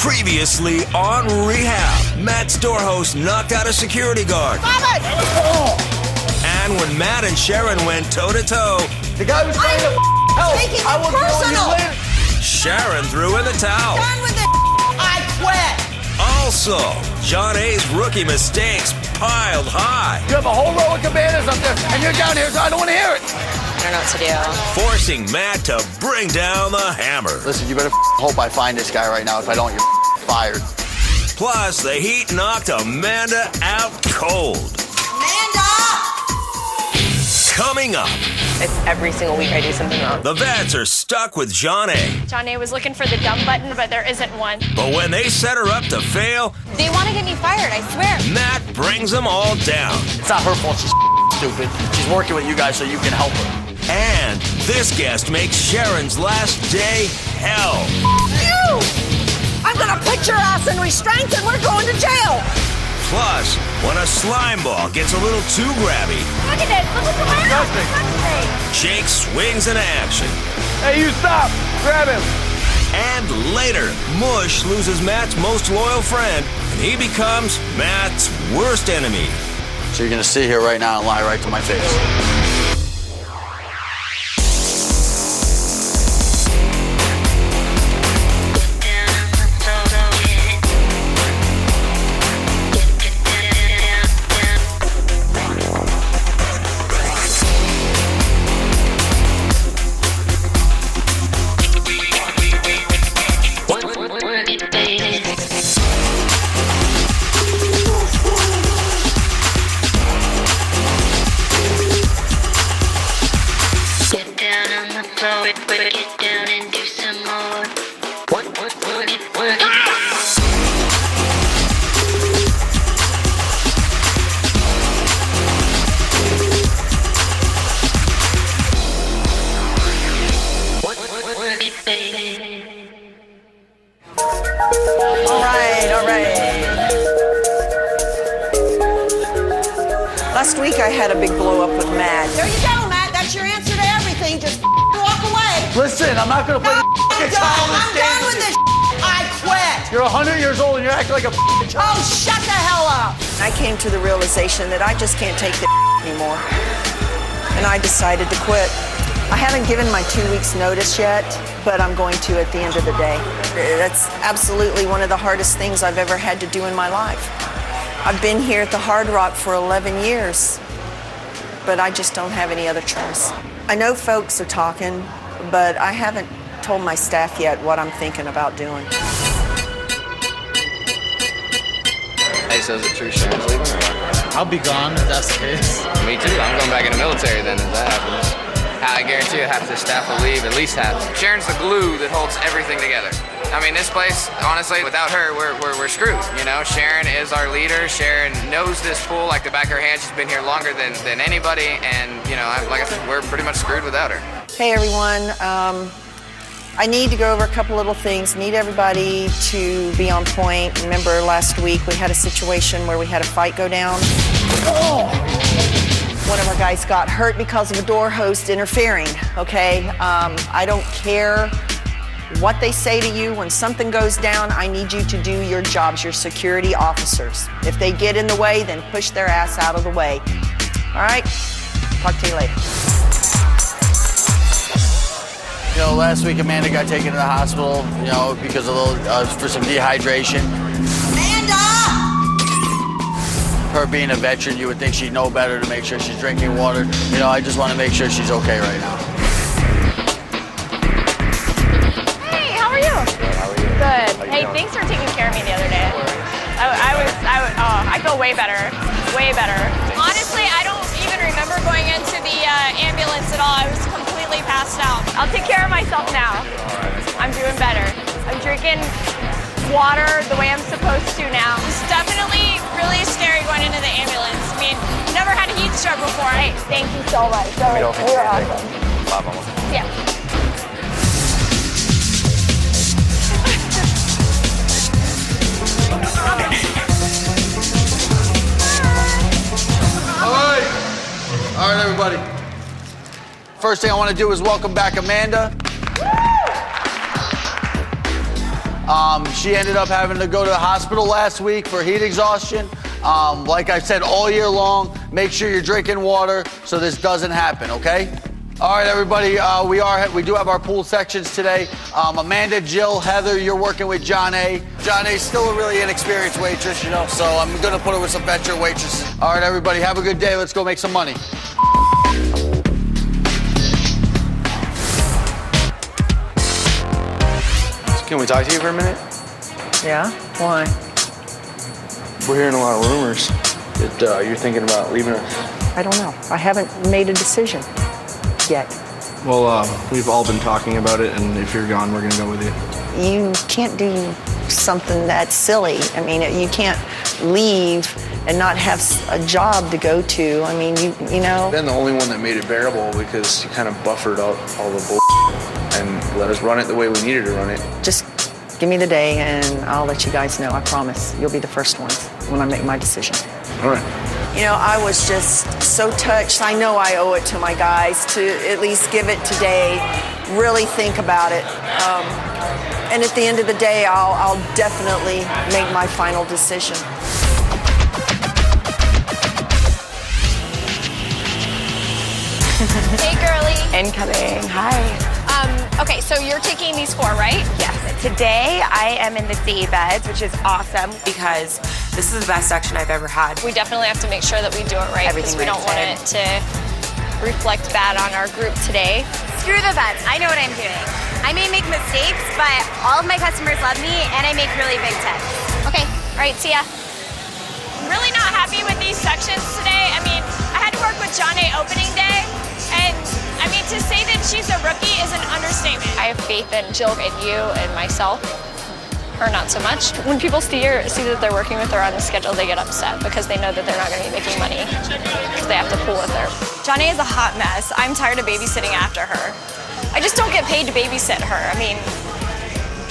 Previously on Rehab, Matt's door host knocked out a security guard. Stop it! And when Matt and Sharon went toe-to-toe, the guy was trying to help. I was personal. Sharon threw in the towel. Done with it. I quit. Also, John A's rookie mistakes piled high. You have a whole row of cabanas up there, and you're down here, so I don't want to hear it. I don't know what to do. Forcing Matt to bring down the hammer. Listen, you better hope I find this guy right now. If I don't, you're fired. Plus, the heat knocked Amanda out cold. Amanda! Coming up, It's every single week I do something wrong. the vets are stuck with John A. John A was looking for the dumb button, but there isn't one. But when they set her up to fail, They want to get me fired, I swear. Matt brings them all down. It's not her fault. She's stupid. She's working with you guys so you can help her. And this guest makes Sharon's last day hell. You! I'm gonna put your ass in restraints and we're going to jail. Plus, when a slime ball gets a little too grabby, Look at this. Look at the way. Jake swings into action. Hey, you stop! Grab him. And later, Mush loses Matt's most loyal friend, and he becomes Matt's worst enemy. So you're gonna sit here right now and lie right to my face. Get down and do some more. Work it. Work it, baby. All right. Last week I had a big blow up with Matt. There you go, Matt. That's your answer to everything. Just walk away. Listen, I'm not gonna play I'm done with this. I quit. You're 100 years old and you're acting like a child. Oh, shut the hell up. I came to the realization that I just can't take this anymore. And I decided to quit. I haven't given my 2 weeks notice yet, but I'm going to at the end of the day. That's absolutely one of the hardest things I've ever had to do in my life. I've been here at the Hard Rock for 11 years, but I just don't have any other choice. I know folks are talking, but I haven't told my staff yet what I'm thinking about doing. Hey, so is it true Sharon's leaving or what? I'll be gone if that's the case. Me too. I'm going back in the military then if that happens. I guarantee you half the staff will leave, at least half. Sharon's the glue that holds everything together. I mean, this place, honestly, without her, we're screwed, you know? Sharon is our leader. Sharon knows this pool like the back of her hand. She's been here longer than anybody, and, you know, like I said, we're pretty much screwed without her. Hey everyone, I need to go over a couple little things. Need everybody to be on point. Remember last week we had a situation where we had a fight go down. One of our guys got hurt because of a door host interfering, okay? I don't care what they say to you. When something goes down, I need you to do your jobs, your security officers. If they get in the way, then push their ass out of the way. All right? Talk to you later. You know, last week Amanda got taken to the hospital, you know, because of a little, for some dehydration. Amanda! Her being a veteran, you would think she'd know better to make sure she's drinking water. You know, I just want to make sure she's okay right now. Hey, how are you? Good, how are you? Good. Hey, thanks for taking care of me the other day. I feel way better. Way better. Honestly, I don't even remember going into the ambulance at all. I was completely passed out. I'll take care of myself now. I'm doing better. I'm drinking water the way I'm supposed to now. It's definitely really scary going into the ambulance. I mean, never had a heat stroke before. Hey, thank you so much. You're awesome. Yeah. All right, everybody. First thing I want to do is welcome back Amanda. She ended up having to go to the hospital last week for heat exhaustion. Like I said, all year long, make sure you're drinking water so this doesn't happen, okay? All right, everybody, we do have our pool sections today. Amanda, Jill, Heather, you're working with John A. John A's still a really inexperienced waitress, you know, so I'm gonna put her with some veteran waitresses. All right, everybody, have a good day. Let's go make some money. Can we talk to you for a minute? Yeah? Why? We're hearing a lot of rumors that you're thinking about leaving us. I don't know. I haven't made a decision yet. Well, we've all been talking about it, and if you're gone, we're gonna go with you. You can't do something that silly. I mean, you can't leave and not have a job to go to. I mean, you know. Been the only one that made it bearable because you kind of buffered out all the bull and let us run it the way we needed to run it. Just give me the day and I'll let you guys know. I promise. You'll be the first ones when I make my decision. All right. You know, I was just so touched. I know I owe it to my guys to at least give it today, really think about it. And at the end of the day, I'll definitely make my final decision. Hey, girly. Incoming. Hi. Okay, so you're taking these 4, right? Yes. Today I am in the day beds, which is awesome because this is the best section I've ever had. We definitely have to make sure that we do it right because we don't want it to reflect bad on our group today. Screw the beds. I know what I'm doing. I may make mistakes, but all of my customers love me and I make really big tips. Okay, all right, see ya. I'm really not happy with these sections today. I mean, I had to work with John A opening day, and I mean, to say that she's a rookie is an understatement. I have faith in Jill and you and myself. Her not so much. When people see that they're working with her on the schedule, they get upset because they know that they're not going to be making money because they have to pool with her. John A is a hot mess. I'm tired of babysitting after her. I just don't get paid to babysit her. I mean,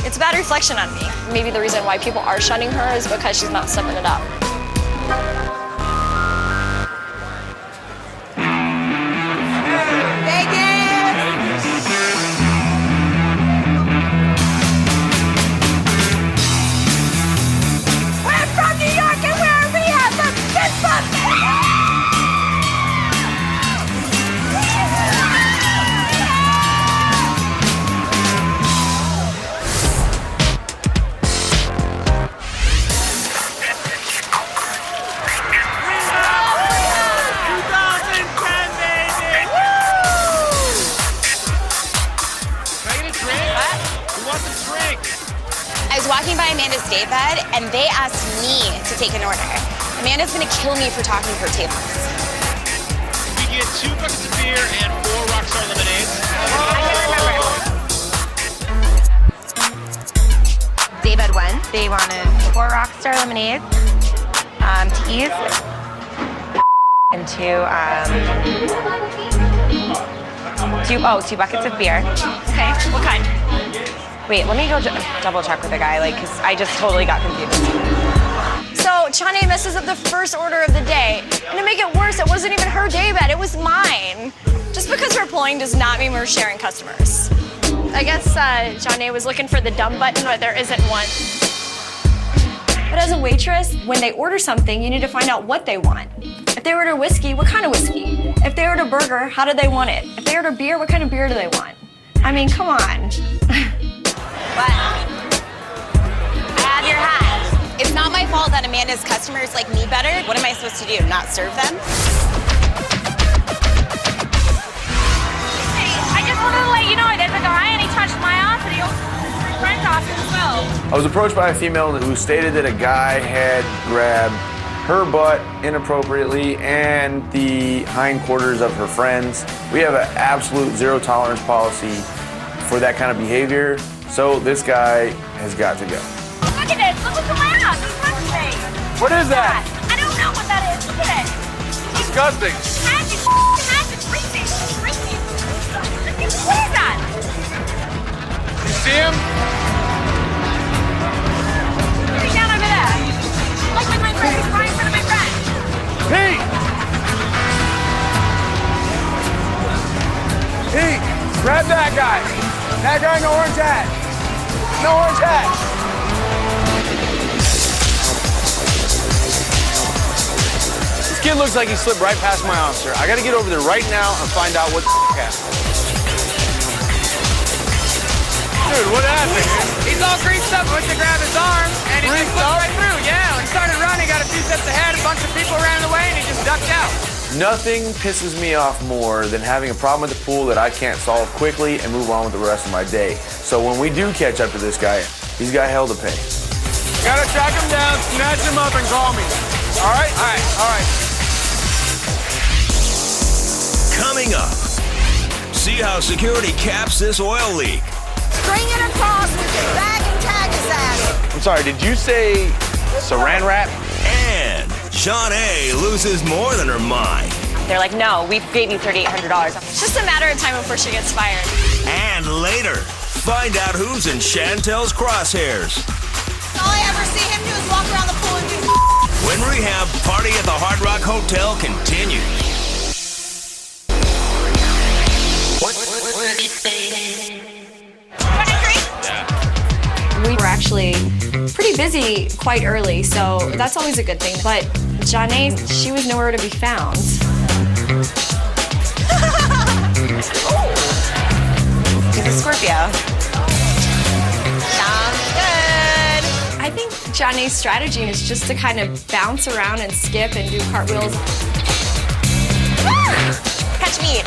it's a bad reflection on me. Maybe the reason why people are shunning her is because she's not stepping it up. I was walking by Amanda's day bed and they asked me to take an order. Amanda's gonna kill me for talking to her tables. You get 2 buckets of beer and 4 Rockstar lemonades. I can remember. Day bed 1, they wanted 4 Rockstar lemonades, teas, and 2 buckets of beer. Okay, what kind? Wait, let me go double check with the guy, like, 'cause I just totally got confused. So Chane messes up the first order of the day. And to make it worse, it wasn't even her day bed, it was mine. Just because we're pulling does not mean we're sharing customers. I guess Chane was looking for the dumb button, but there isn't one. But as a waitress, when they order something, you need to find out what they want. If they order whiskey, what kind of whiskey? If they order burger, how do they want it? If they order beer, what kind of beer do they want? I mean, come on. But I have your hat. It's not my fault that Amanda's customers like me better. What am I supposed to do, not serve them? Hey, I just wanted to let you know there's a guy and he touched my ass and he also French ass as well. I was approached by a female who stated that a guy had grabbed her butt inappropriately and the hindquarters of her friends. We have an absolute zero tolerance policy for that kind of behavior. So this guy has got to go. Look at this. Look at my ass. He's touching me. What is that? I don't know what that is. Look at it. Disgusting. Magic. Freaky. What is that? You see him? He's down over there. Like with my friend. He's right in front of my friend. Pete, grab that guy. That guy in the orange hat. No orange hat. kid looks like he slipped right past my arm, sir. I gotta get over there right now and find out what the happened. Dude, what happened? He's all greased up, went to grab his arm, and he just slipped right through. Yeah, when he started running, got a few steps ahead, a bunch of people ran away, and he just ducked out. Nothing pisses me off more than having a problem with the pool that I can't solve quickly and move on with the rest of my day. So when we do catch up to this guy, he's got hell to pay. Gotta track him down, snatch him up, and call me. All right? All right, all right. Coming up, see how security caps this oil leak. String it across, we can bag and tag his ass. I'm sorry, did you say saran wrap? And Shawnee loses more than her mind. They're like, no, we gave you $3,800. It's just a matter of time before she gets fired. And later, find out who's in Chantel's crosshairs. All I ever see him do is walk around the pool and do When Rehab Party at the Hard Rock Hotel continues. We were actually pretty busy quite early, so that's always a good thing. But Janae, she was nowhere to be found. He's a Scorpio. Sounds good. I think Janae's strategy is just to kind of bounce around and skip and do cartwheels. Catch me.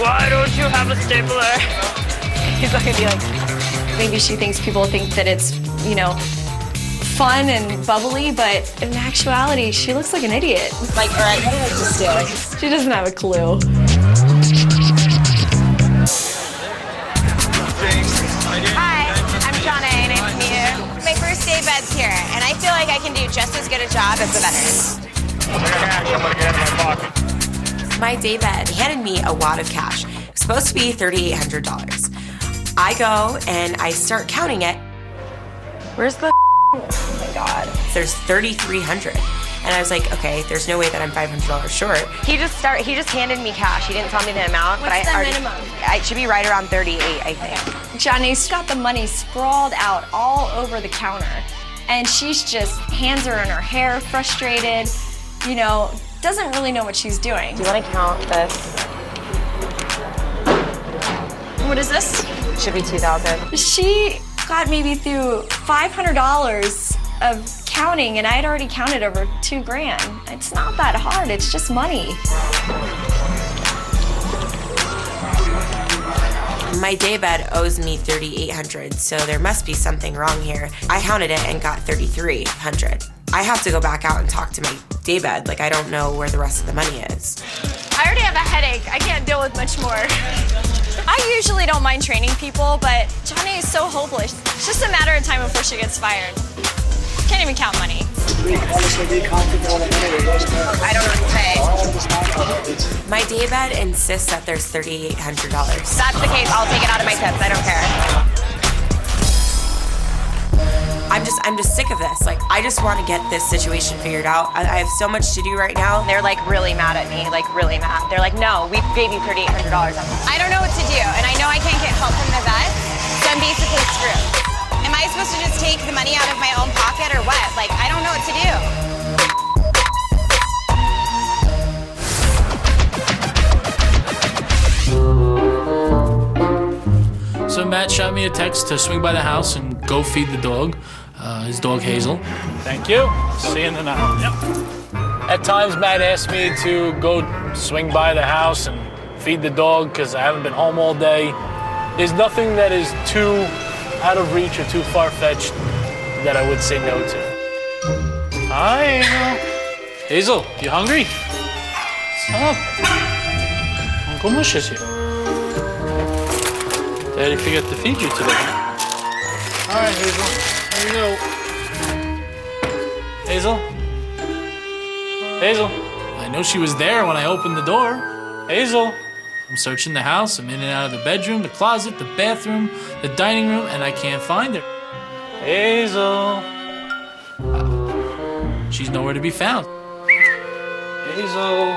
Why don't you have a stapler? He's not gonna be like, maybe she thinks people think that it's, you know, fun and bubbly, but in actuality, she looks like an idiot. Like, all right, what did I just do? She doesn't have a clue. Hi, I'm Shawnee. Nice to meet you. My first day bed's here, and I feel like I can do just as good a job as the veterans. My day bed handed me a wad of cash. It was supposed to be $3,800. I go and I start counting it. Where's the oh my God. There's $3,300. And I was like, okay, there's no way that I'm $500 short. He just handed me cash. He didn't tell me the amount, What's but the I minimum? It should be right around 38, I think. Janae's got the money sprawled out all over the counter, and she's just hands are in her hair, frustrated, you know, doesn't really know what she's doing. Do you want to count this? What is this? Should be 2,000. She got maybe through $500 of counting, and I had already counted over $2,000. It's not that hard, it's just money. My day bed owes me $3,800, so there must be something wrong here. I counted it and got $3,300. I have to go back out and talk to my day bed. Like, I don't know where the rest of the money is. I already have a headache. I can't deal with much more. I usually don't mind training people, but Johnny is so hopeless. It's just a matter of time before she gets fired. Can't even count money. I don't know what to say. My day bed insists that there's $3,800. If that's the case, I'll take it out of my tips. I don't care. I'm just sick of this. Like, I just want to get this situation figured out. I have so much to do right now. They're like really mad at me, like really mad. They're like, no, we gave you $3,800. I don't know what to do, and I know I can't get help from the vet, so I'm basically screwed. Am I supposed to just take the money out of my own pocket or what? Like, I don't know what to do. So Matt shot me a text to swing by the house and go feed the dog, his dog Hazel. Thank you. See you in an hour. Yep. At times, Matt asked me to go swing by the house and feed the dog because I haven't been home all day. There's nothing that is too out of reach or too far-fetched that I would say no to. Hi, Hazel, you hungry? What's up? Uncle Mush is here. Daddy forgot to feed you today. All right, Hazel. Here you go. Hazel? Hazel? I know she was there when I opened the door. Hazel? I'm searching the house. I'm in and out of the bedroom, the closet, the bathroom, the dining room, and I can't find her. Hazel. She's nowhere to be found. Hazel.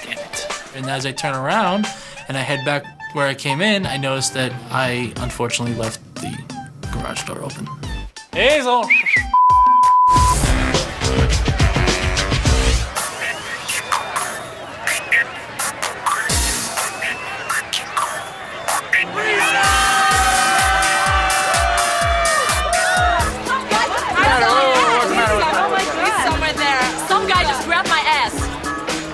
Damn it. And as I turn around and I head back where I came in, I noticed that I unfortunately left the garage door open. Hazel.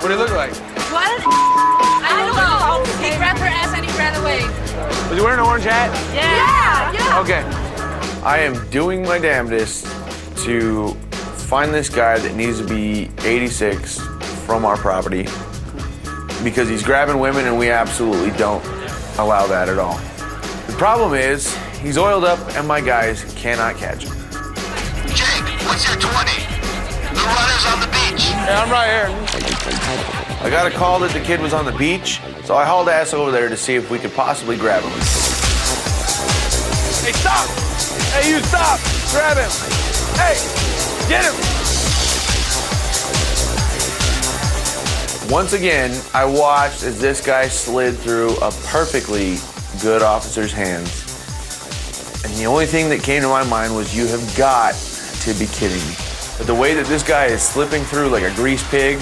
What did it look like? What? I don't know. He grabbed her ass and he ran away. Was he wearing an orange hat? Yeah. Okay. I am doing my damnedest to find this guy that needs to be 86 from our property because he's grabbing women and we absolutely don't allow that at all. The problem is he's oiled up and my guys cannot catch him. Jake, what's your 20? The runner's on the beach. Yeah, I'm right here. I got a call that the kid was on the beach, so I hauled ass over there to see if we could possibly grab him. Hey, stop! Hey, you stop! Grab him! Hey, get him! Once again, I watched as this guy slid through a perfectly good officer's hands. And the only thing that came to my mind was, you have got to be kidding me. But the way that this guy is slipping through like a grease pig,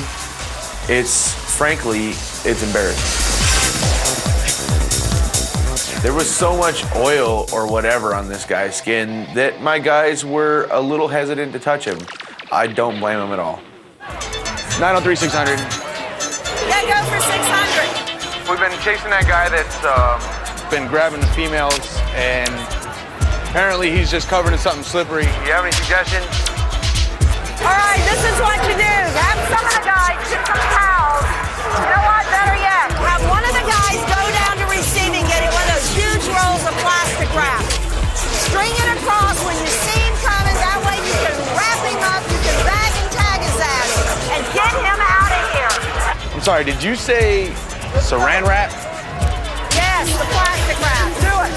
frankly, it's embarrassing. There was so much oil or whatever on this guy's skin that my guys were a little hesitant to touch him. I don't blame him at all. 903-600. Yeah, go for 600. We've been chasing that guy that's been grabbing the females, and apparently he's just covered in something slippery. You have any suggestions? All right, this is what you do. Have some of the guys get some towels. You know what? Better yet, have one of the guys go down to receiving, get it one of those huge rolls of plastic wrap. String it across when you see him coming. That way you can wrap him up, you can bag and tag his ass, and get him out of here. I'm sorry, did you say saran wrap? Yes, the plastic wrap. Do it.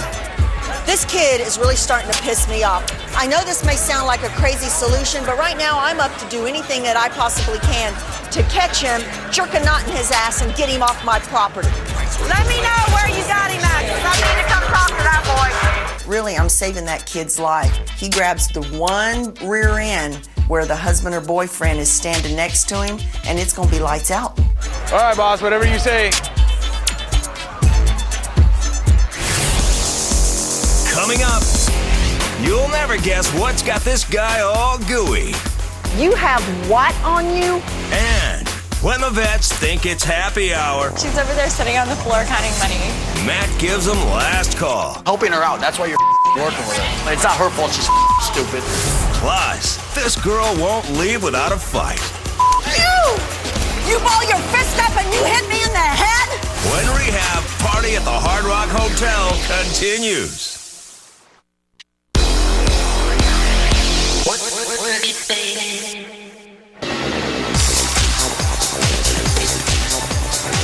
This kid is really starting to piss me off. I know this may sound like a crazy solution, but right now I'm up to do anything that I possibly can to catch him, jerk a knot in his ass, and get him off my property. Let me know where you got him at, because I need to come talk to that boy. Really, I'm saving that kid's life. He grabs the one rear end where the husband or boyfriend is standing next to him, and it's gonna be lights out. All right, boss, whatever you say. Coming up, you'll never guess what's got this guy all gooey. You have what on you? And when the vets think it's happy hour, She's over there sitting on the floor counting money. Matt gives them last call. Helping her out. That's why you're working with her. It's not her fault. She's stupid. Plus, this girl won't leave without a fight. You ball your fist up and you hit me in the head? When Rehab Party at the Hard Rock Hotel continues.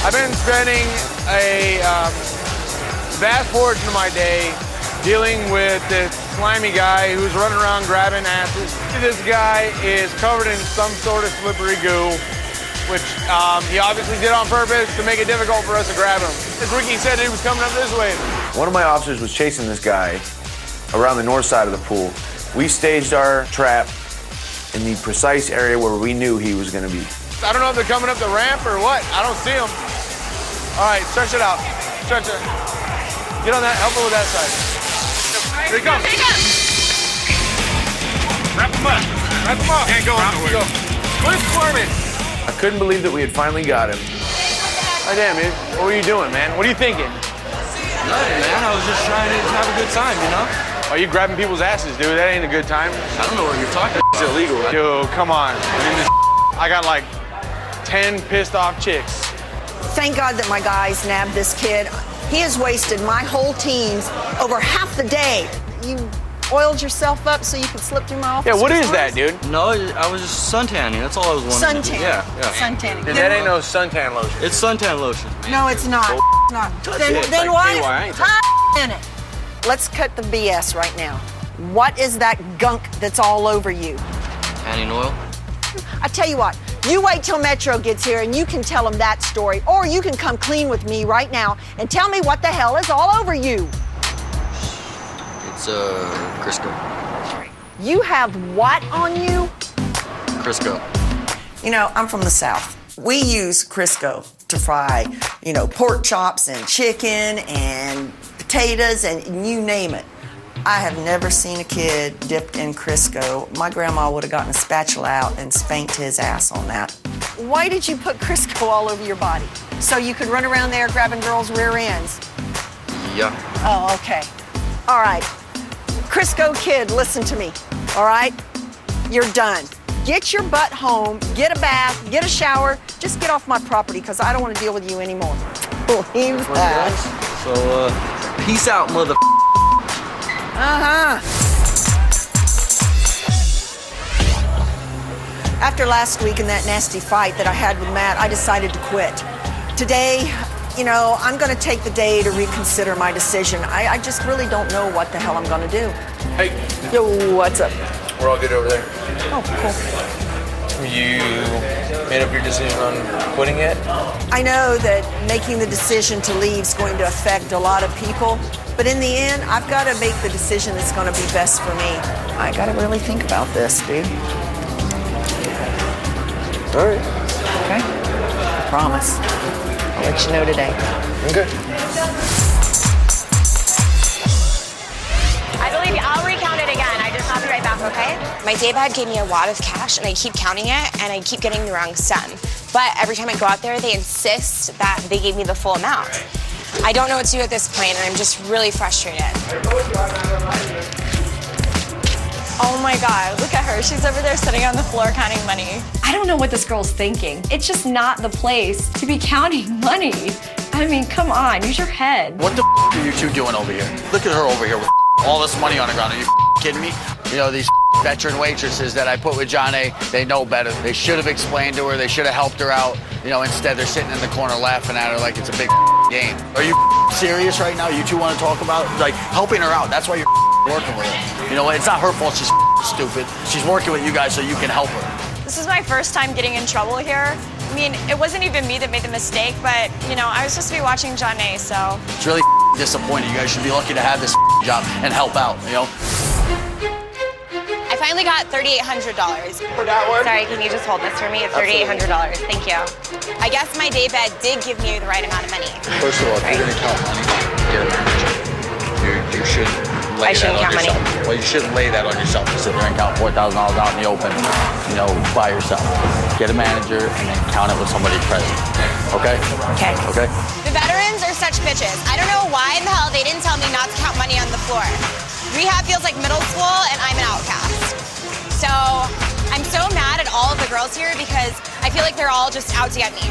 I've been spending a vast portion of my day dealing with this slimy guy who's running around grabbing asses. This guy is covered in some sort of slippery goo, which he obviously did on purpose to make it difficult for us to grab him. As Ricky said, he was coming up this way. One of my officers was chasing this guy around the north side of the pool. We staged our trap in the precise area where we knew he was going to be. I don't know if they're coming up the ramp or what. I don't see them. All right, stretch it out. Stretch it. Get on that. Help her with that side. Here he comes. Wrap him up. Wrap him up. Can't go nowhere. Quit squirming. I couldn't believe that we had finally got him. Oh, damn, dude. What were you doing, man? What are you thinking? Nothing, man. I was just trying to have a good time, you know? Are you grabbing people's asses, dude? That ain't a good time. I don't know what you're talking about. It's illegal, right? Dude, come on. I got like 10 pissed off chicks. Thank God that my guys nabbed this kid. He has wasted my whole team's over half the day. You oiled yourself up so you could slip through my office. Yeah, what is that, dude? No, I was just suntanning. That's all I was wanting to do. Suntan. Yeah. Suntanning. Dude, that ain't no suntan lotion. It's suntan lotion. No, it's not. It's not. Then like why? KY, In it. Let's cut the BS right now. What is that gunk that's all over you? Tanning oil. I tell you what, you wait till Metro gets here and you can tell him that story, or you can come clean with me right now and tell me what the hell is all over you. It's Crisco. You have what on you? Crisco? You know, I'm from the South. We use Crisco to fry, pork chops and chicken and potatoes and you name it. I have never seen a kid dipped in Crisco. My grandma would have gotten a spatula out and spanked his ass on that. Why did you put Crisco all over your body? So you could run around there grabbing girls' rear ends? Yeah. Oh, okay. All right. Crisco kid, listen to me, all right? You're done. Get your butt home, get a bath, get a shower, just get off my property because I don't want to deal with you anymore. Leave that. So, peace out, mother. After last week and that nasty fight that I had with Matt, I decided to quit. Today, I'm going to take the day to reconsider my decision. I just really don't know what the hell I'm going to do. Hey. Yo, what's up? We're all good over there. Oh, cool. You made up your decision on quitting yet? I know that making the decision to leave is going to affect a lot of people, but in the end, I've got to make the decision that's going to be best for me. I got to really think about this, dude. All right. Okay? I promise. I'll let you know today. Okay. I believe you. I'll recount it again. I'll be right back, okay? My daybed gave me a wad of cash, and I keep counting it, and I keep getting the wrong sum. But every time I go out there, they insist that they gave me the full amount. I don't know what to do at this point, and I'm just really frustrated. Oh my God, look at her. She's over there sitting on the floor counting money. I don't know what this girl's thinking. It's just not the place to be counting money. I mean, come on, use your head. What the are you two doing over here? Look at her over here with all this money on the ground. Are you kidding me? These veteran waitresses that I put with John A., they know better. They should have explained to her. They should have helped her out. Instead they're sitting in the corner laughing at her like it's a big game. Are you serious right now? You two want to talk about, helping her out? That's why you're working with her. It's not her fault she's stupid. She's working with you guys so you can help her. This is my first time getting in trouble here. I mean, it wasn't even me that made the mistake, but, I was supposed to be watching John A., so. It's really disappointing. You guys should be lucky to have this job and help out, I finally got $3,800. For that one? Sorry, can you just hold this for me? It's $3,800. Thank you. I guess my daybed did give me the right amount of money. First of all, if you're going to count money, get a manager. You should lay that on yourself. Well, you shouldn't lay that on yourself. Sit there and count $4,000 out in the open, by yourself. Get a manager and then count it with somebody present. Okay? Okay. Okay? The veterans are such bitches. I don't know why in the hell they didn't tell me not to count money on the floor. Rehab feels like middle school, and I'm an outcast. So I'm so mad at all of the girls here because I feel like they're all just out to get me.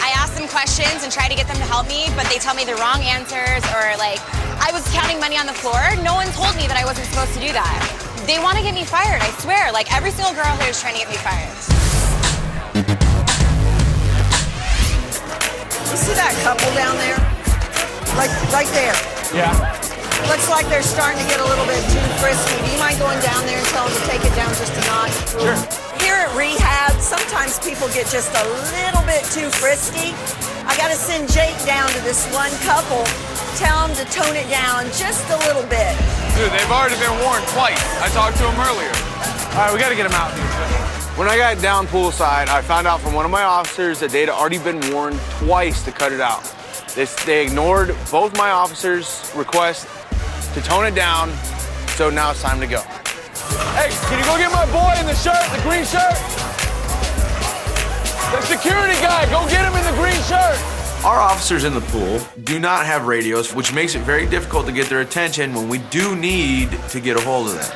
I ask them questions and try to get them to help me, but they tell me the wrong answers, or I was counting money on the floor. No one told me that I wasn't supposed to do that. They want to get me fired, I swear. Every single girl here is trying to get me fired. You see that couple down there? Right there. Yeah. Looks like they're starting to get a little bit too frisky. Do you mind going down there and telling them to take it down just a notch? Sure. Here at Rehab, sometimes people get just a little bit too frisky. I gotta send Jake down to this one couple, tell him to tone it down just a little bit. Dude, they've already been warned twice. I talked to them earlier. All right, we gotta get them out. When I got down poolside, I found out from one of my officers that they'd already been warned twice to cut it out. They ignored both my officers' requests to tone it down, so now it's time to go. Hey, can you go get my boy in the shirt, the green shirt? The security guy, go get him in the green shirt. Our officers in the pool do not have radios, which makes it very difficult to get their attention when we do need to get a hold of them.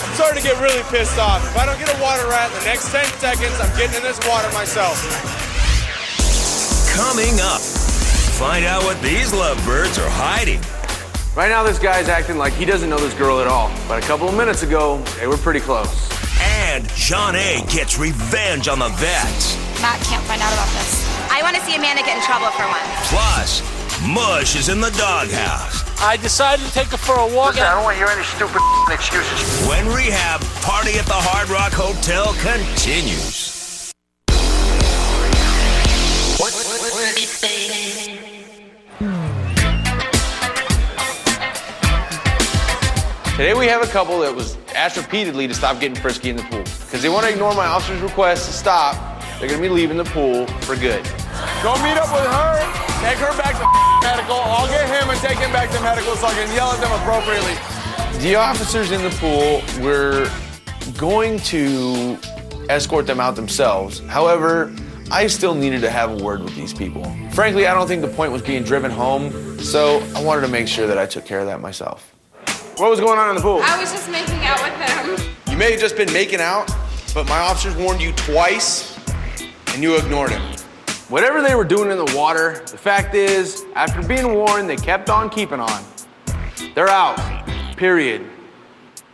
I'm starting to get really pissed off. If I don't get a water rat in the next 10 seconds, I'm getting in this water myself. Coming up, find out what these lovebirds are hiding. Right now, this guy's acting like he doesn't know this girl at all. But a couple of minutes ago, they were pretty close. And John A. gets revenge on the vets. Matt can't find out about this. I want to see Amanda get in trouble for once. Plus, Mush is in the doghouse. I decided to take her for a walk. Listen, I don't want to hear any stupid excuses. When Rehab Party at the Hard Rock Hotel continues. Work it, baby. Today we have a couple that was asked repeatedly to stop getting frisky in the pool. Because they want to ignore my officer's request to stop, they're going to be leaving the pool for good. Go meet up with her, take her back to medical. I'll get him and take him back to medical so I can yell at them appropriately. The officers in the pool were going to escort them out themselves. However, I still needed to have a word with these people. Frankly, I don't think the point was being driven home, so I wanted to make sure that I took care of that myself. What was going on in the pool? I was just making out with him. You may have just been making out, but my officers warned you twice, and you ignored him. Whatever they were doing in the water, the fact is, after being warned, they kept on keeping on. They're out, period.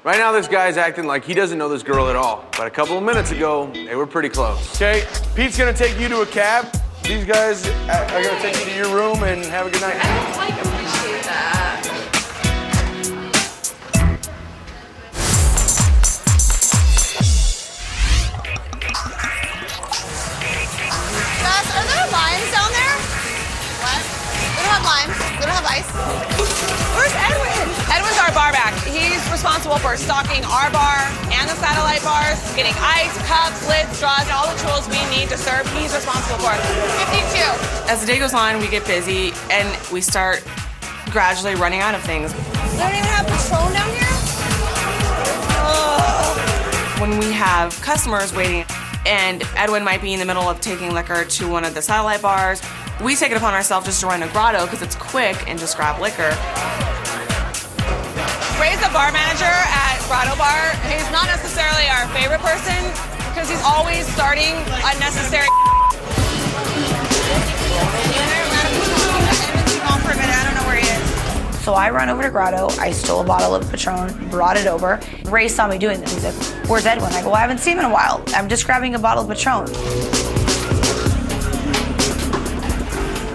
Right now, this guy's acting like he doesn't know this girl at all. But a couple of minutes ago, they were pretty close. Okay, Pete's gonna take you to a cab. These guys are gonna take you to your room and have a good night. I don't like appreciate that. Gus, are there limes down there? What? We don't have limes. We don't have ice. Where's Edwin? Edwin's our bar back. He's responsible for stocking our bar and the satellite bars, getting ice, cups, lids, straws, and all the tools we need to serve. He's responsible for it. 52. As the day goes on, we get busy and we start gradually running out of things. They don't even have Patron down here? When we have customers waiting and Edwin might be in the middle of taking liquor to one of the satellite bars, we take it upon ourselves just to run a grotto because it's quick and just grab liquor. Ray's the bar manager at Grotto Bar. He's not necessarily our favorite person because he's always starting unnecessary. Gone for a minute. I don't know where he is. So I run over to Grotto. I stole a bottle of Patron, brought it over. Ray saw me doing this. He's like, "Where's Edwin?" I go, "Well, I haven't seen him in a while. I'm just grabbing a bottle of Patron."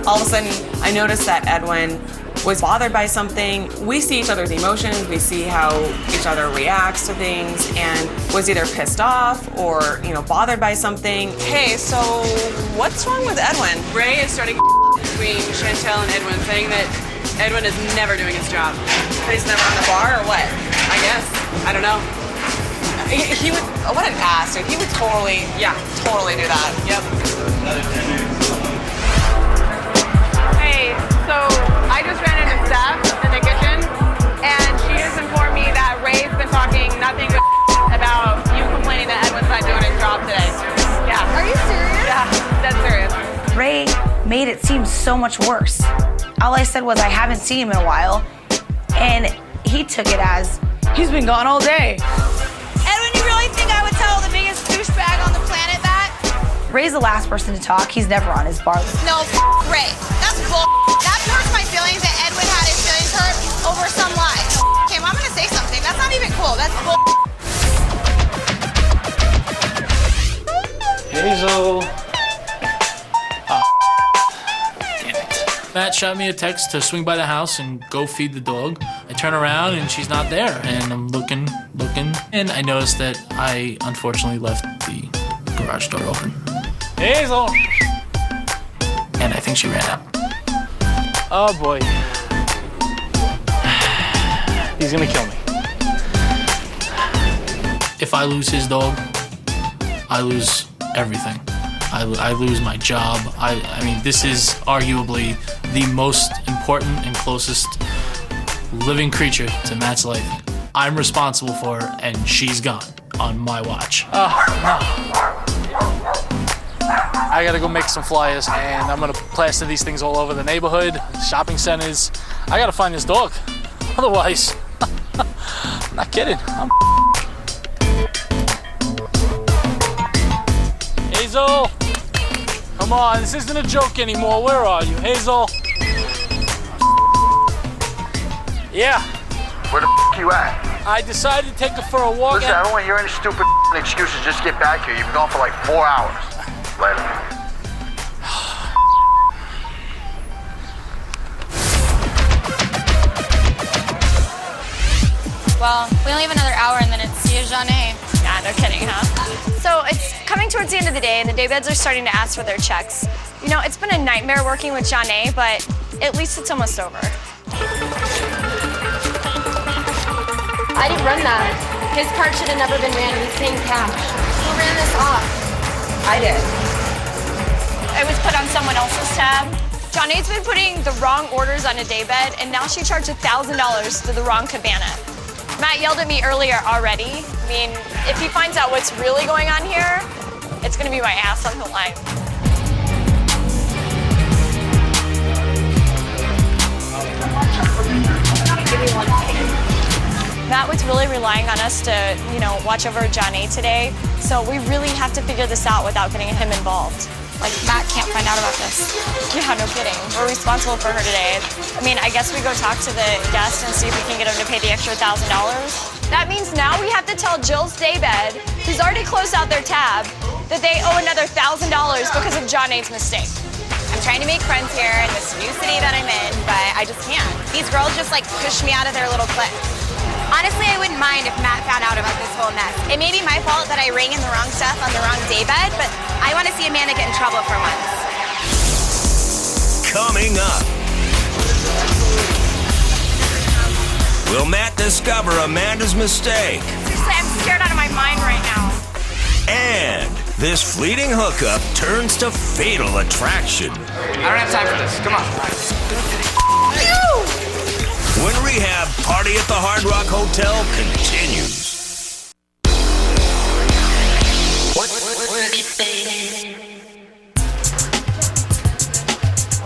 All of a sudden, I noticed that Edwin was bothered by something. We see each other's emotions, we see how each other reacts to things, and was either pissed off or, bothered by something. Hey, so what's wrong with Edwin? Ray is starting between Chantel and Edwin, saying that Edwin is never doing his job. But he's never on the bar or what? I guess. I don't know. He would, what an ass, dude. He would totally do that. Yep. Hey, so I just ran into Steph in the kitchen, and she just informed me that Ray's been talking nothing but about you complaining that Edwin's not doing his job today. Yeah. Are you serious? Yeah, dead serious. Ray made it seem so much worse. All I said was, "I haven't seen him in a while," and he took it as, "He's been gone all day." Edwin, you really think I would tell the biggest douchebag on the planet that? Ray's the last person to talk. He's never on his bar. No, Ray. That's bull. That hurts my feelings that Edwin had his feelings hurt over some lie. Kim, I'm gonna say something. That's not even cool. That's bull. Hazel. Damn it. Matt shot me a text to swing by the house and go feed the dog. I turn around and she's not there. And I'm looking, and I noticed that I unfortunately left the garage door open. Hazel! And I think she ran out. Oh boy. He's gonna kill me. If I lose his dog, I lose everything. I lose my job. I mean, this is arguably the most important and closest living creature to Matt's life. I'm responsible for her, and she's gone on my watch. Oh, no. I gotta go make some flyers, and I'm gonna plaster these things all over the neighborhood, shopping centers. I gotta find this dog. Otherwise, I'm not kidding. Hazel! Come on, this isn't a joke anymore. Where are you, Hazel? Yeah. Where the you at? I decided to take her for a walk. Listen, I don't want to hear any stupid excuses. Just get back here. You've been gone for like 4 hours. Later. Well, we only have another hour and then it's see you, Jeanne. Yeah, no kidding, huh? So it's coming towards the end of the day and the daybeds are starting to ask for their checks. It's been a nightmare working with Jeanne, but at least it's almost over. I I didn't run that. His card should have never been ran. He's paying cash. Who ran this off? I did. It was put on someone else's tab. Johnny's been putting the wrong orders on a daybed, and now she charged $1,000 to the wrong cabana. Matt yelled at me earlier already. I mean, if he finds out what's really going on here, it's gonna be my ass on the line. Matt was really relying on us to, watch over Johnny today. So we really have to figure this out without getting him involved. Like, Matt can't find out about this. Yeah, no kidding. We're responsible for her today. I mean, I guess we go talk to the guest and see if we can get him to pay the extra $1,000. That means now we have to tell Jill's daybed, who's already closed out their tab, that they owe another $1,000 because of John Nate's mistake. I'm trying to make friends here in this new city that I'm in, but I just can't. These girls just push me out of their little clique. Honestly, I wouldn't mind if Matt found out about this whole mess. It may be my fault that I rang in the wrong stuff on the wrong daybed, but I want to see Amanda get in trouble for once. Coming up. Will Matt discover Amanda's mistake? Seriously, I'm scared out of my mind right now. And this fleeting hookup turns to fatal attraction. I don't have time for this. Come on. When Rehab Party at the Hard Rock Hotel continues.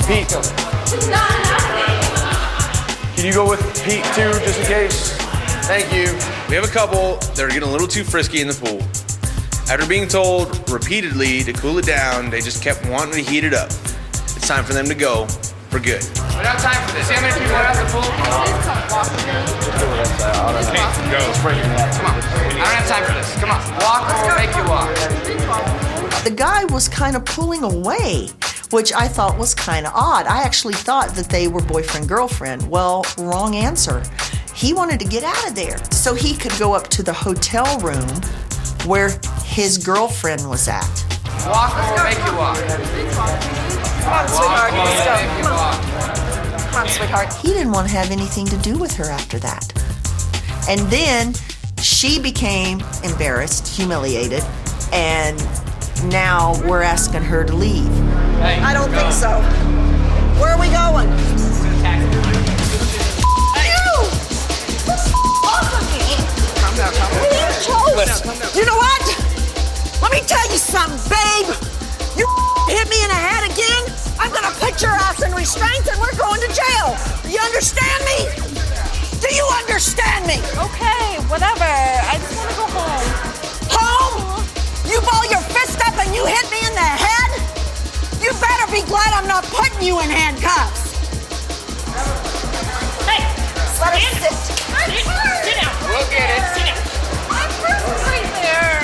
Pete. Can you go with Pete too, just in case? Thank you. We have a couple that are getting a little too frisky in the pool. After being told repeatedly to cool it down, they just kept wanting to heat it up. It's time for them to go for good. We don't have time for this. See how many people are at the pool? Okay, go. Come on. I don't have time for this. Come on. Walk or we'll make you walk. The guy was kind of pulling away, which I thought was kind of odd. I actually thought that they were boyfriend-girlfriend. Well, wrong answer. He wanted to get out of there so he could go up to the hotel room where his girlfriend was at. Walk or we'll make you walk. Come on, sweetheart. Let's go. Come on, sweetheart. He didn't want to have anything to do with her after that. And then she became embarrassed, humiliated, and now we're asking her to leave. Hey, I don't think so. Where are we going? Off of me! Calm down, calm down. You know what? Let me tell you something, babe. You hit me in the head again, I'm gonna put your ass in restraints and we're going to jail. You understand me? Do you understand me? Okay, whatever. I just want to go home. Home? You ball your fist up and you hit me in the head? You better be glad I'm not putting you in handcuffs. Hey, let us sit. Sit down. We'll get it. Sit down. My purse right there.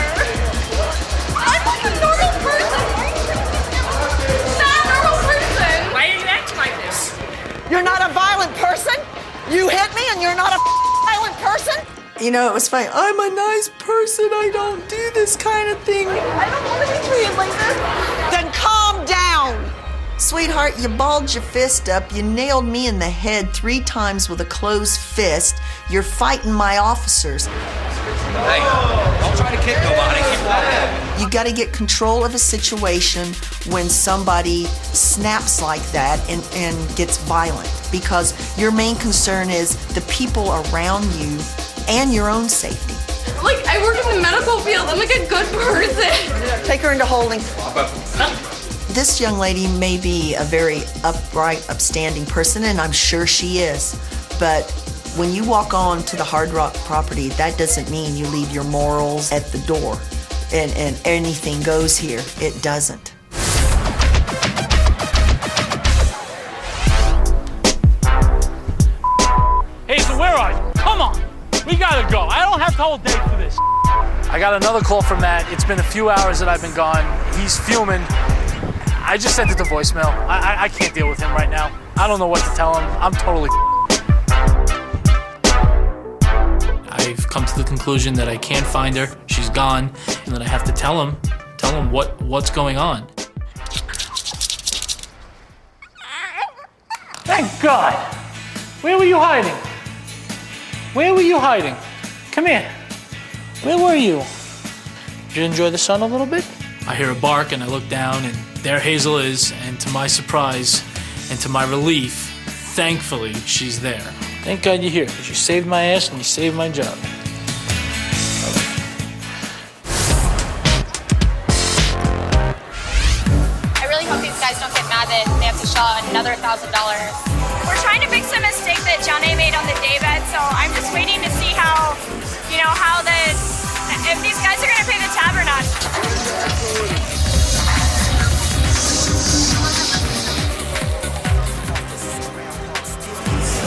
I'm like a normal person. Not a normal person. Why are you acting like this? You're not a violent person? You hit me and you're not a violent person? You know, it was funny. I'm a nice person. I don't do this kind of thing. I don't want to be treated like this. Then calm down. Sweetheart, you balled your fist up. You nailed me in the head 3 times with a closed fist. You're fighting my officers. Hey, don't try to kick nobody. Keep walking. You got to get control of a situation when somebody snaps like that and gets violent, because your main concern is the people around you and your own safety. Like, I work in the medical field. I'm like a good person. Take her into holding. This young lady may be a very upright, upstanding person, and I'm sure she is, but when you walk on to the Hard Rock property, that doesn't mean you leave your morals at the door and anything goes here. It doesn't. Hey, so where are you? Come on. We gotta go. I don't have the whole day for this. I got another call from Matt. It's been a few hours that I've been gone. He's fuming. I just sent it to voicemail. I can't deal with him right now. I don't know what to tell him. I'm totally I've come to the conclusion that I can't find her. She's gone, and that I have to tell him what's going on. Thank God. Where were you hiding? Where were you hiding? Come here. Where were you? Did you enjoy the sun a little bit? I hear a bark and I look down and there Hazel is, and to my surprise and to my relief, thankfully, she's there. Thank God you're here, because you saved my ass and you saved my job. I really hope these guys don't get mad that they have to shell out another $1,000. We're trying to fix a mistake that Johnny made on the daybed, so I'm just waiting to see how, if these guys are gonna pay the tab or not.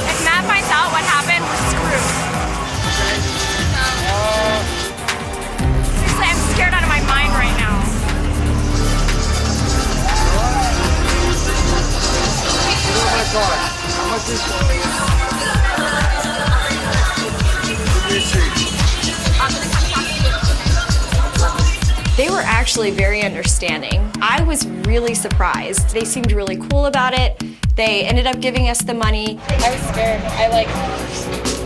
If Matt finds out what happened, we're screwed. Seriously, I'm scared out of my mind right now. How much is They were actually very understanding. I was really surprised. They seemed really cool about it. They ended up giving us the money. I was scared.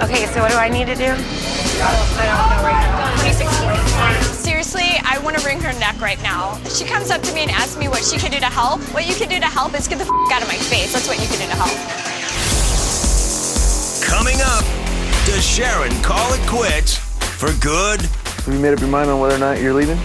Okay, so what do I need to do? I don't know right now. 2640. Seriously, I want to wring her neck right now. She comes up to me and asks me what she can do to help. What you can do to help is get the out of my face. That's what you can do to help. Coming up, does Sharon call it quits for good? Have you made up your mind on whether or not you're leaving?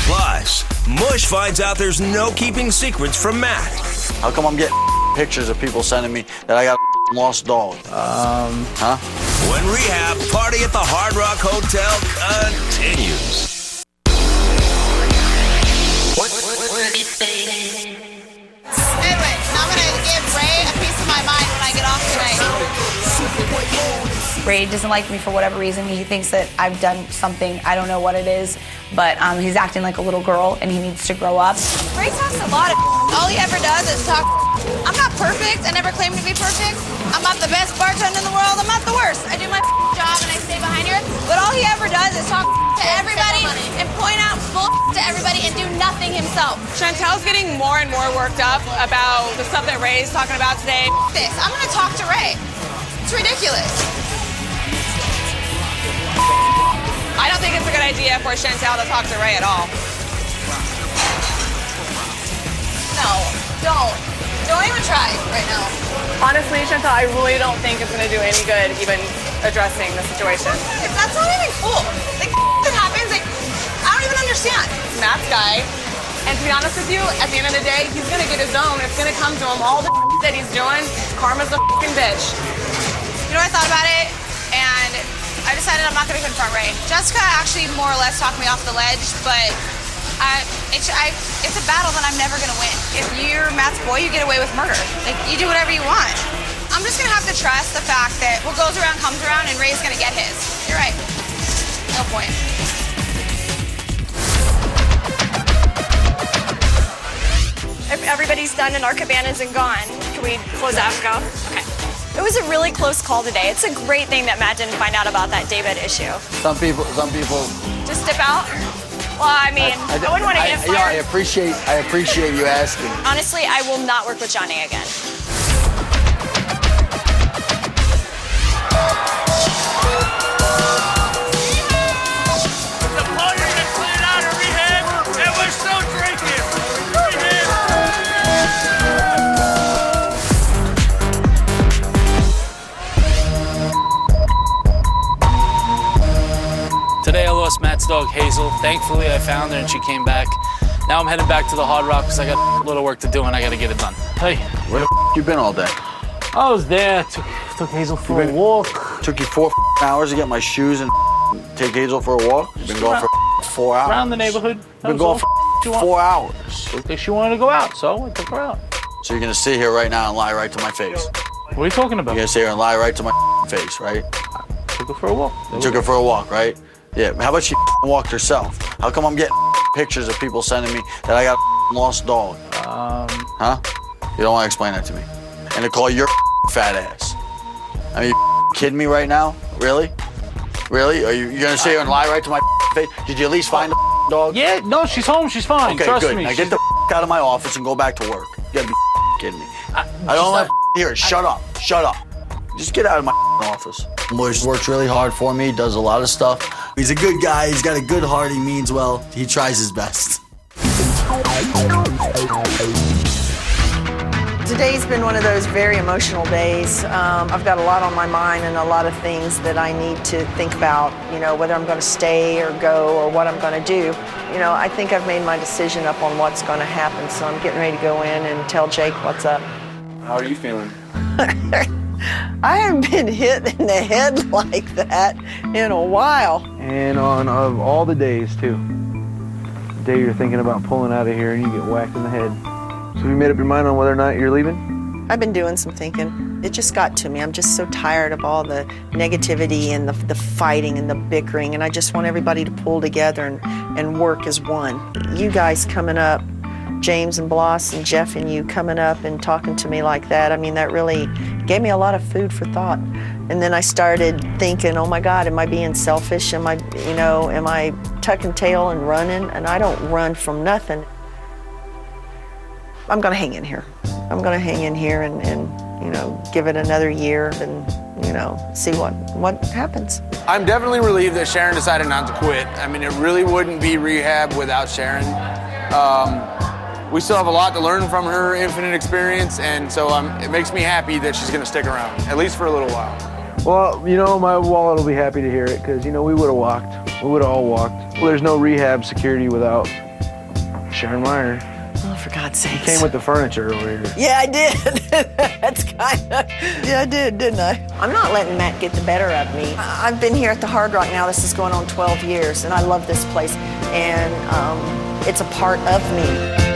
Plus, Mush finds out there's no keeping secrets from Matt. How come I'm getting pictures of people sending me that I got a lost dog? Huh? When Rehab Party at the Hard Rock Hotel continues. Anyway, I'm gonna give Ray a piece of my mind when I get off tonight. Ray doesn't like me for whatever reason. He thinks that I've done something, I don't know what it is, but he's acting like a little girl and he needs to grow up. Ray talks a lot of all he ever does is talk. I'm not perfect. I never claim to be perfect. I'm not the best bartender in the world. I'm not the worst. I do my job and I stay behind here. But all he ever does is talk to everybody and point out bull to everybody and do nothing himself. Chantel's getting more and more worked up about the stuff that Ray's talking about today. This. I'm gonna talk to Ray. It's ridiculous. I don't think it's a good idea for Chantel to talk to Ray at all. No, don't. Don't even try right now. Honestly, Chantel, I really don't think it's gonna do any good even addressing the situation. That's not even cool. Like, that happens, like, I don't even understand. It's Matt's guy, and to be honest with you, at the end of the day, he's gonna get his own. It's gonna come to him. All the that he's doing, karma's a fucking bitch. You know, I thought about it, and I decided I'm not gonna confront Ray. Jessica actually more or less talked me off the ledge, but it's a battle that I'm never gonna win. If you're Matt's boy, you get away with murder. Like, you do whatever you want. I'm just gonna have to trust the fact that what goes around comes around and Ray's gonna get his. You're right. No point. If everybody's done and our cabanas and gone, can we close out and go? Okay. It was a really close call today. It's a great thing that Matt didn't find out about that daybed issue. Some people. Just dip out? Well, I mean, I wouldn't want to get fired. Yeah, I appreciate you asking. Honestly, I will not work with Johnny again. The party's been cleared out of Rehab, and we're still drinking. Today I lost Matt's dog, Hazel. Thankfully, I found her and she came back. Now I'm heading back to the Hard Rock because I got a little work to do and I got to get it done. Hey. Where the you been all day? I was there. Took Hazel for a walk. Took you 4 hours to get my shoes and take Hazel for a walk? You've been going for 4 hours. Around the neighborhood. Been going for 4 hours. She wanted to go out, so I took her out. So you're gonna sit here right now and lie right to my face? What are you talking about? You're gonna sit here and lie right to my face, right? Took her for a walk. You took her for a walk, right? Yeah, how about she walked herself? How come I'm getting pictures of people sending me that I got a lost dog? Huh? You don't want to explain that to me? And to call your fat ass. I mean, you kidding me right now? Really? Really? Are you gonna sit here and lie right to my face? Did you at least find the dog? Yeah, no, she's home, she's fine. Okay, Trust good. me. Now get the out of my office and go back to work. You gotta be kidding me. I don't want to hear it. Shut up. Shut up. Just get out of my office. Mush works really hard for me, does a lot of stuff. He's a good guy, he's got a good heart, he means well, he tries his best. Today's been one of those very emotional days. I've got a lot on my mind and a lot of things that I need to think about, you know, whether I'm going to stay or go or what I'm going to do. You know, I think I've made my decision up on what's going to happen, so I'm getting ready to go in and tell Jake what's up. How are you feeling? I haven't been hit in the head like that in a while. And on of all the days, too. The day you're thinking about pulling out of here and you get whacked in the head. So you made up your mind on whether or not you're leaving? I've been doing some thinking. It just got to me. I'm just so tired of all the negativity and the fighting and the bickering, and I just want everybody to pull together and work as one. You guys coming up, James and Bloss and Jeff and you coming up and talking to me like that, I mean, that really gave me a lot of food for thought. And then I started thinking, oh my God, am I being selfish? Am I tucking tail and running? And I don't run from nothing. I'm gonna hang in here. I'm gonna hang in here and you know, give it another year and, you know, see what happens. I'm definitely relieved that Sharon decided not to quit. I mean, it really wouldn't be rehab without Sharon. We still have a lot to learn from her infinite experience, and so it makes me happy that she's gonna stick around, at least for a little while. Well, you know, my wallet will be happy to hear it, because, you know, we would have walked. We would have all walked. Well, there's no rehab security without Sharon Meyer. Oh, for God's sakes. You came with the furniture over here. Yeah, I did. That's kind of, yeah, I did, didn't I? I'm not letting Matt get the better of me. I've been here at the Hard Rock now. This is going on 12 years, and I love this place, and it's a part of me.